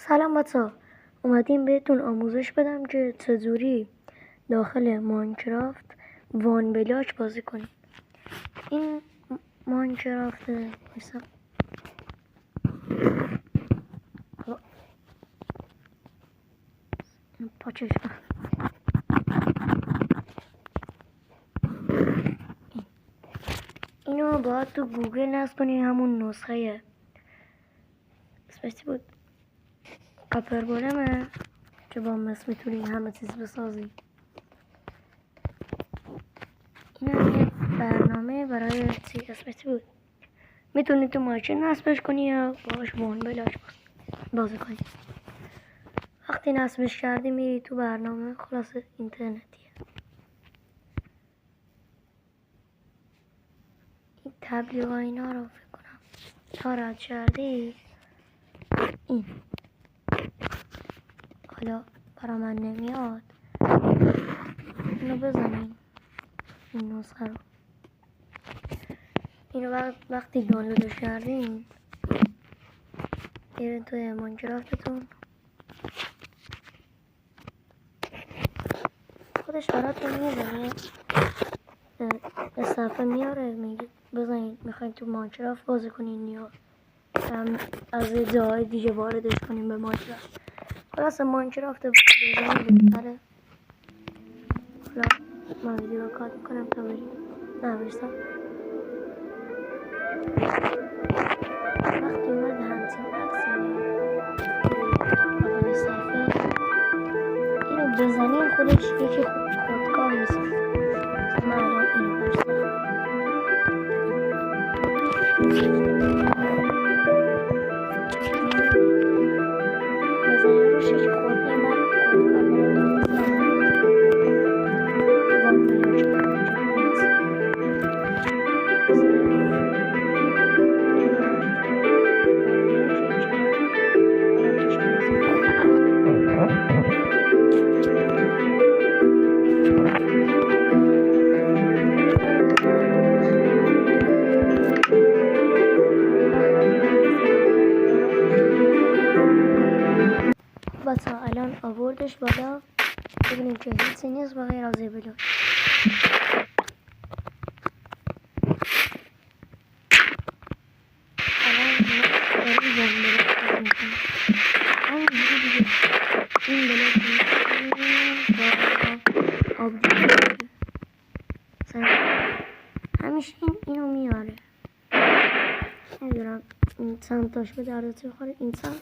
سلام بچه‌ها، اومدیم بهتون آموزش بدم که چجوری داخل ماینکرافت وان بلاک بازی کنیم. این ماینکرافت مثلا پاچش اینو باید تو گوگل نصب کنی، همون نسخه اسمش بود کاپر گولمه که با مس میتونی همه چیز بسازی. این یه برنامه برای چی اسمش بود، میتونی تو ماشین نصبش کنی یا باش وان بلاک بازی کنی. وقتی نصبش کردی میری تو برنامه، خلاص اینترنتیه. این تبلیغ و اینا رو فکر کنم تا رد کردی. این حالا برا من نمیاد، اینو بزنیم این نسخه رو. اینو وقتی دانلودش کردیم برین توی ماینکرافتتون، خودش براتون میزنه به صفحه میاره، میگه بزنید میخواین تو ماینکرافت بازی کنین یا از جای دیگه واردش کنیم به ماینکرافت. خلاص ماینکرافت بزنید بهتره. حالا من ویدیو رو کات میکنم تا بریم. نه برسم وقتی اومد همچین عکسی اول صفحه اینو بزنین خودش یکی خودکار میسازه. من الان اینو برسم بزنین روش یکی خود میمد خودکار براتون میسازه. وان بلاک بچه‌ها الان آوردش بالا، ببینیم که هیچی نیست بغیر از بلاک. الان داریم وان بلاک بازی میکنیم. همینجوری دیگه این بلاک میکنیم با آبجو همیشه اینو میاره. نمیدونم این چند تاش به دردت بخوره. این چند